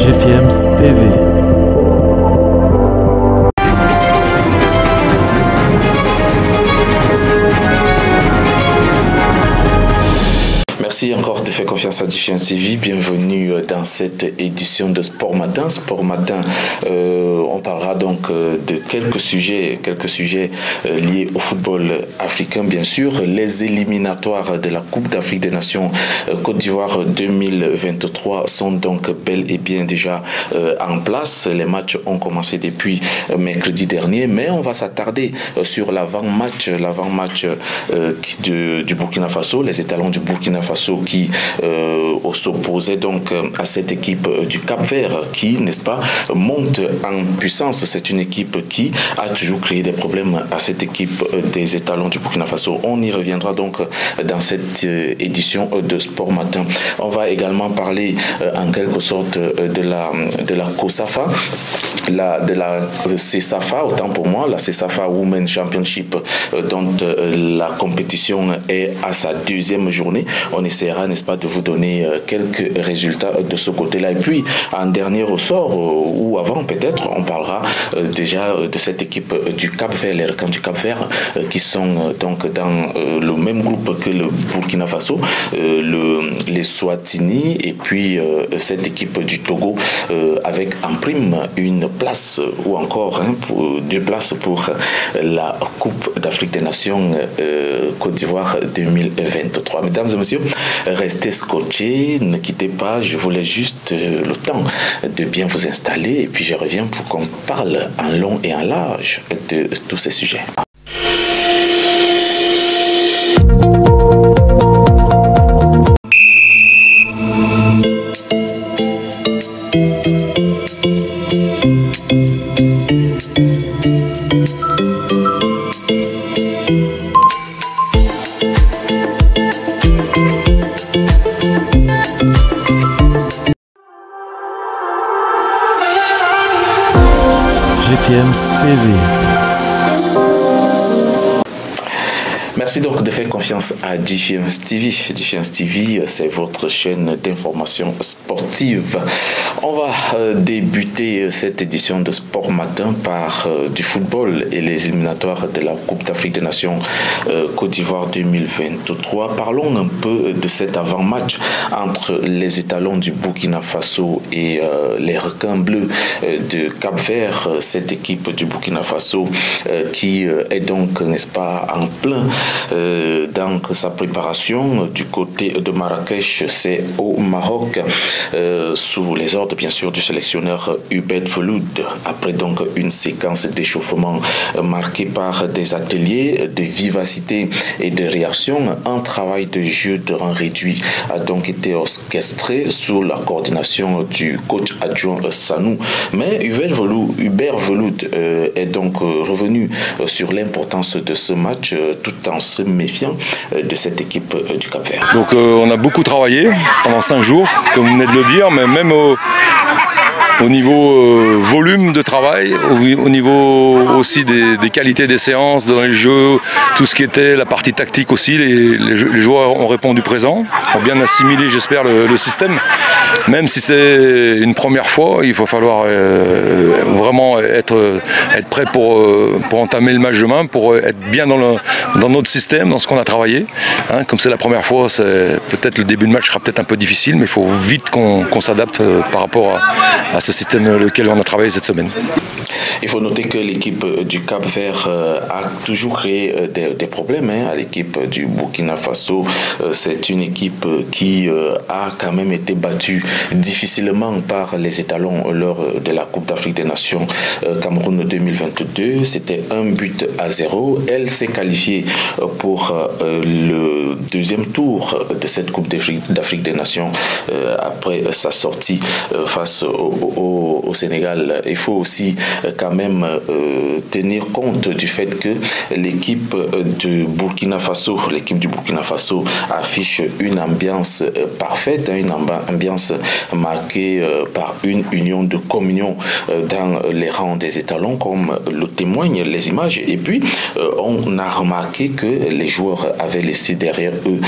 GFIEMS TV. Merci encore de faire confiance à GFIEMS TV. Bienvenue dans cette édition de Sport Matin. Sport Matin, on parlera donc de quelques sujets liés au football africain, bien sûr. Les éliminatoires de la Coupe d'Afrique des Nations Côte d'Ivoire 2023 sont donc bel et bien déjà en place. Les matchs ont commencé depuis mercredi dernier, mais on va s'attarder sur l'avant-match du Burkina Faso, les étalons du Burkina Faso qui s'opposait donc à cette équipe du Cap-Vert qui, n'est-ce pas, monte en puissance. C'est une équipe qui a toujours créé des problèmes à cette équipe des étalons du Burkina Faso. On y reviendra donc dans cette édition de Sport Matin. On va également parler en quelque sorte de la COSAFA, de la CESAFA, autant pour moi, la CESAFA Women Championship, dont la compétition est à sa deuxième journée. On essaiera, n'est-ce pas, de vous donner quelques résultats de ce côté-là. Et puis, en dernier ressort, ou avant peut-être, on parlera déjà de cette équipe du Cap-Vert, les requins du Cap-Vert, qui sont donc dans le même groupe que le Burkina Faso, les Swatini, et puis cette équipe du Togo, avec en prime une place, ou encore deux places pour la Coupe d'Afrique des Nations Côte d'Ivoire 2023. Mesdames et messieurs, restez scotchés, ne quittez pas, je voulais juste le temps de bien vous installer et puis je reviens pour qu'on parle en long et en large de tous ces sujets. GFIEMS TV. Merci donc de faire confiance à GFIEMS TV. GFIEMS TV, c'est votre chaîne d'information sportive. On va débuter cette édition de Sport Matin par du football et les éliminatoires de la Coupe d'Afrique des Nations Côte d'Ivoire 2023. Parlons un peu de cet avant-match entre les étalons du Burkina Faso et les requins bleus de Cap-Vert. Cette équipe du Burkina Faso qui est donc, n'est-ce pas, en plein dans sa préparation du côté de Marrakech, c'est au Maroc, sous les ordres bien sûr du sélectionneur Hubert Veloud, après donc une séquence d'échauffement marquée par des ateliers de vivacité et de réaction. Un travail de jeu de rang réduit a donc été orchestré sous la coordination du coach adjoint Sanou, mais Hubert Veloud est donc revenu sur l'importance de ce match tout en se méfiant de cette équipe du Cap-Vert. Donc on a beaucoup travaillé pendant 5 jours, comme vous venez de le dire, mais même au niveau volume de travail, au niveau aussi des qualités des séances, dans les jeux, tout ce qui était la partie tactique aussi, les joueurs ont répondu présent, ont bien assimilé, j'espère, le système. Même si c'est une première fois, il va falloir vraiment être prêt pour entamer le match demain, pour être bien dans notre système, dans ce qu'on a travaillé. Comme c'est la première fois, peut-être le début de match sera peut-être un peu difficile, mais il faut vite qu'on s'adapte par rapport à ce système lequel on a travaillé cette semaine. Il faut noter que l'équipe du Cap-Vert a toujours créé des problèmes à l'équipe du Burkina Faso. C'est une équipe qui a quand même été battue difficilement par les étalons lors de la Coupe d'Afrique des Nations Cameroun 2022. C'était 1-0. Elle s'est qualifiée pour le deuxième tour de cette Coupe d'Afrique des Nations après sa sortie face au Sénégal, il faut aussi quand même tenir compte du fait que l'équipe du Burkina Faso, affiche une ambiance parfaite, une ambiance marquée par une union de communion dans les rangs des étalons, comme le témoignent les images. Et puis, on a remarqué que les joueurs avaient laissé derrière eux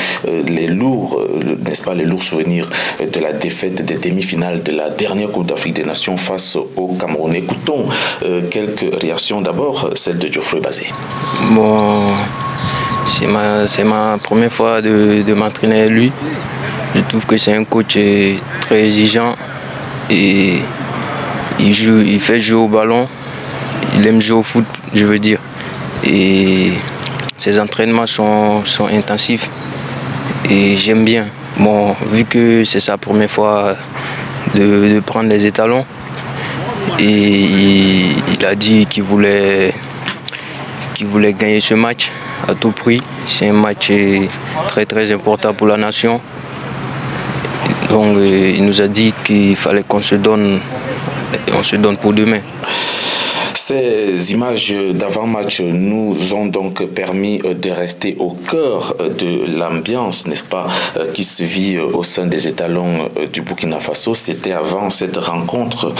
les lourds, n'est-ce pas, les lourds souvenirs de la défaite des demi-finales de la dernière Coupe d'Afrique des Nations face au Cameroun. Écoutons quelques réactions. D'abord, celle de Geoffrey Bazé. Bon, c'est ma première fois de m'entraîner avec lui. Je trouve que c'est un coach très exigeant et il fait jouer au ballon. Il aime jouer au foot, je veux dire. Et ses entraînements sont intensifs et j'aime bien. Bon, vu que c'est sa première fois de prendre les étalons, et il a dit qu'il voulait gagner ce match à tout prix. C'est un match très important pour la nation. Donc il nous a dit qu'il fallait qu'on se donne pour demain. Ces images d'avant-match nous ont donc permis de rester au cœur de l'ambiance, n'est-ce pas, qui se vit au sein des étalons du Burkina Faso. C'était avant cette rencontre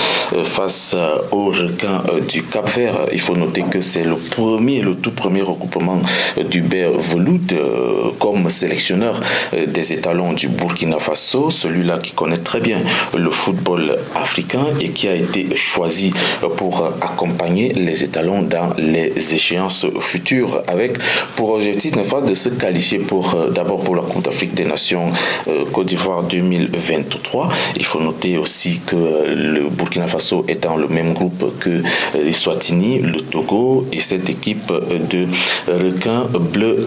face aux requins du Cap-Vert. Il faut noter que c'est le tout premier regroupement d'Hubert Veloud comme sélectionneur des étalons du Burkina Faso, celui-là qui connaît très bien le football africain et qui a été choisi pour accompagner les étalons dans les échéances futures avec pour objectif de se qualifier d'abord pour la Coupe d'Afrique des Nations Côte d'Ivoire 2023. Il faut noter aussi que le Burkina Faso est dans le même groupe que l'Eswatini, le Togo et cette équipe de requins bleus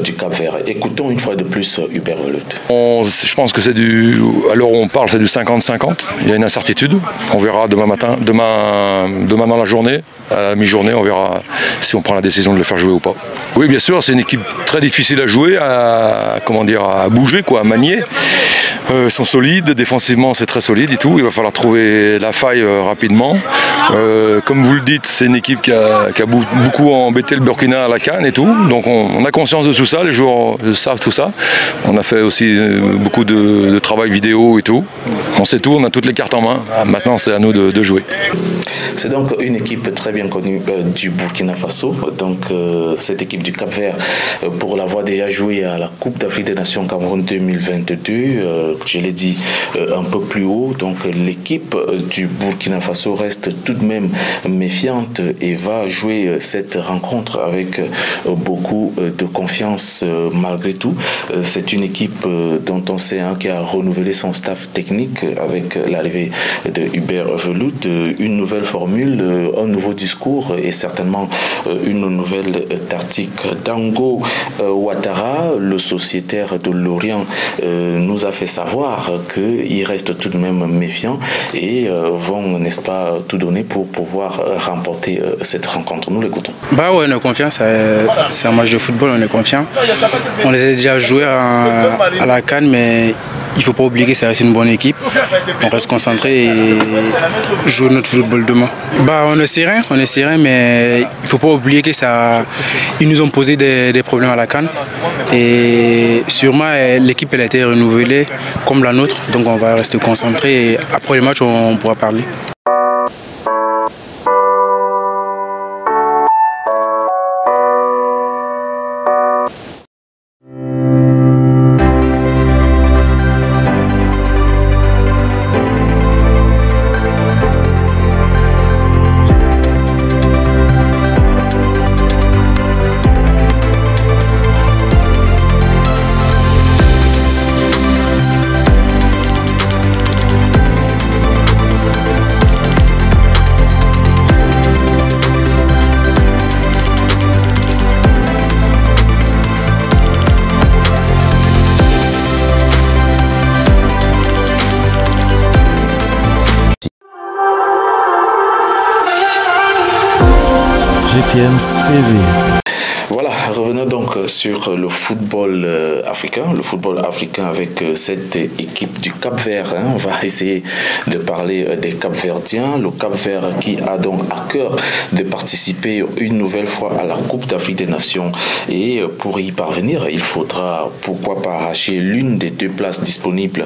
du Cap-Vert. Écoutons une fois de plus Hubert Veloud. Je pense que c'est à l'heure où on parle, c'est du 50-50. Il y a une incertitude. On verra demain dans la journée, à la mi-journée, on verra si on prend la décision de le faire jouer ou pas. Oui, bien sûr, c'est une équipe très difficile à jouer, à bouger, à manier. Ils sont solides, défensivement c'est très solide et tout, il va falloir trouver la faille rapidement. Comme vous le dites, c'est une équipe qui a beaucoup embêté le Burkina à la CAN et tout, donc on a conscience de tout ça, les joueurs savent tout ça. On a fait aussi beaucoup de travail vidéo et tout. On sait tout, on a toutes les cartes en main, maintenant c'est à nous de jouer. C'est donc une équipe très bien connue du Burkina Faso, donc cette équipe du Cap-Vert, pour l'avoir déjà joué à la Coupe d'Afrique des Nations Cameroun 2022, je l'ai dit un peu plus haut, donc l'équipe du Burkina Faso reste tout de même méfiante et va jouer cette rencontre avec beaucoup de confiance malgré tout. C'est une équipe dont on sait qui a renouvelé son staff technique avec l'arrivée de Hubert Veloud, une nouvelle formule, un nouveau discours et certainement une nouvelle tactique. Dango Ouattara, le sociétaire de Lorient, nous a fait savoir qu'ils restent tout de même méfiants et vont, n'est-ce pas, tout donner pour pouvoir remporter cette rencontre. Nous l'écoutons. Bah ouais, on est confiant, c'est un match de football, on est confiant. On les a déjà joués à la CAN, mais il ne faut pas oublier que ça reste une bonne équipe. On reste concentré et jouer notre football demain. Bah, on est serein, mais il ne faut pas oublier que ils nous ont posé des problèmes à la CAN. Et sûrement, l'équipe elle a été renouvelée comme la nôtre, donc on va rester concentré et après le match, on pourra parler. GFM TV. Voilà, revenons donc sur le football africain. Le football africain avec cette équipe du Cap-Vert. On va essayer de parler des Cap-Verdiens. Le Cap-Vert qui a donc à cœur de participer une nouvelle fois à la Coupe d'Afrique des Nations. Et pour y parvenir, il faudra pourquoi pas arracher l'une des deux places disponibles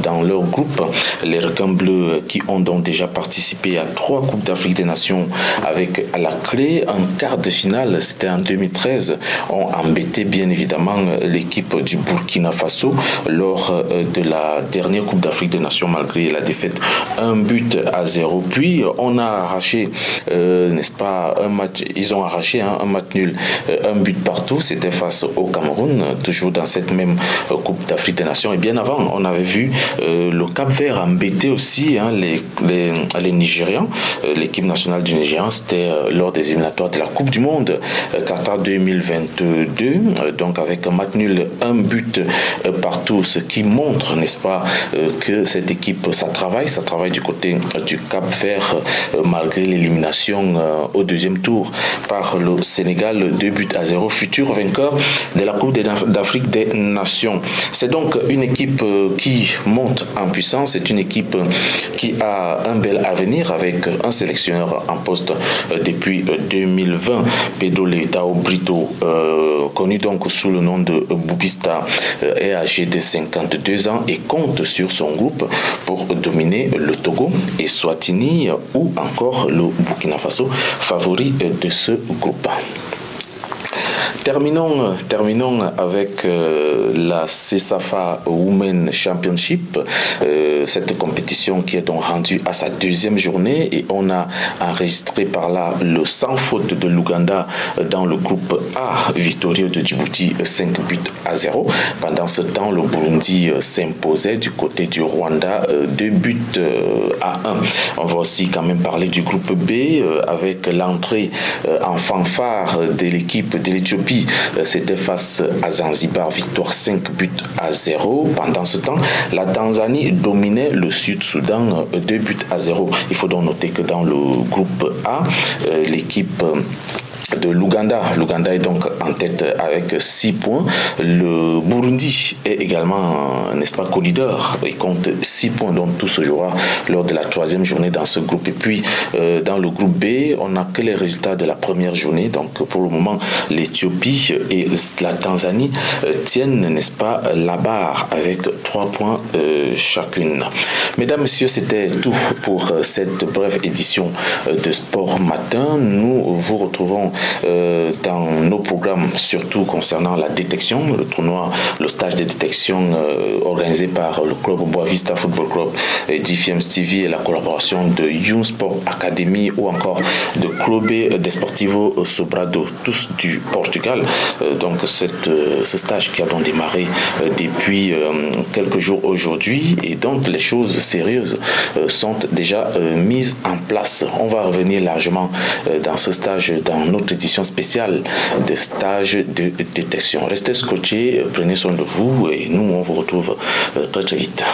dans leur groupe. Les requins bleus qui ont donc déjà participé à 3 Coupes d'Afrique des Nations avec à la clé un quart de finale, c'était en 2013, ont embêté bien évidemment l'équipe du Burkina Faso lors de la dernière Coupe d'Afrique des Nations malgré la défaite 1-0. Puis on a arraché, n'est-ce pas, un match, ils ont arraché un match nul, 1 but partout, c'était face au Cameroun, toujours dans cette même Coupe d'Afrique des Nations. Et bien avant, on avait vu le Cap-Vert embêter aussi les Nigérians, l'équipe nationale du Nigeria, c'était lors des éliminatoires de la Coupe du Monde Qatar 2022, donc avec un match nul, 1 but partout, ce qui montre, n'est-ce pas, que cette équipe, ça travaille du côté du Cap-Vert malgré l'élimination au deuxième tour par le Sénégal, 2-0, futur vainqueur de la Coupe d'Afrique des Nations. C'est donc une équipe qui monte en puissance, c'est une équipe qui a un bel avenir avec un sélectionneur en poste depuis 2020, Pedro Leitao Brito, connu donc sous le nom de Boubista, est âgé de 52 ans et compte sur son groupe pour dominer le Togo et Swatini ou encore le Burkina Faso, favori de ce groupe. Terminons avec la CESAFA Women Championship, cette compétition qui est donc rendue à sa 2e journée et on a enregistré par là le sans faute de l'Ouganda dans le groupe A, victorieux de Djibouti 5-0. Pendant ce temps, le Burundi s'imposait du côté du Rwanda 2-1. On va aussi quand même parler du groupe B avec l'entrée en fanfare de l'équipe de l'Éthiopie. C'était face à Zanzibar, victoire 5-0. Pendant ce temps, la Tanzanie dominait le Sud-Soudan 2-0. Il faut donc noter que dans le groupe A, l'équipe de l'Ouganda est donc en tête avec 6 points. Le Burundi est également, n'est-ce pas, co-leader. Il compte 6 points, donc tout se jouera lors de la 3e journée dans ce groupe. Et puis, dans le groupe B, on n'a que les résultats de la première journée. Donc, pour le moment, l'Éthiopie et la Tanzanie tiennent, n'est-ce pas, la barre avec 3 points chacune. Mesdames, Messieurs, c'était tout pour cette brève édition de Sport Matin. Nous vous retrouvons dans nos programmes, surtout concernant la détection, le tournoi, le stage de détection organisé par le club Boavista Football Club et GFM TV et la collaboration de Young Sport Academy ou encore de Clube Desportivo Sobrado, tous du Portugal. Donc ce stage qui a donc démarré depuis quelques jours aujourd'hui et donc les choses sérieuses sont déjà mises en place. On va revenir largement dans ce stage, dans notre édition spéciale de stage de détection. Restez scotchés, prenez soin de vous et nous on vous retrouve très vite.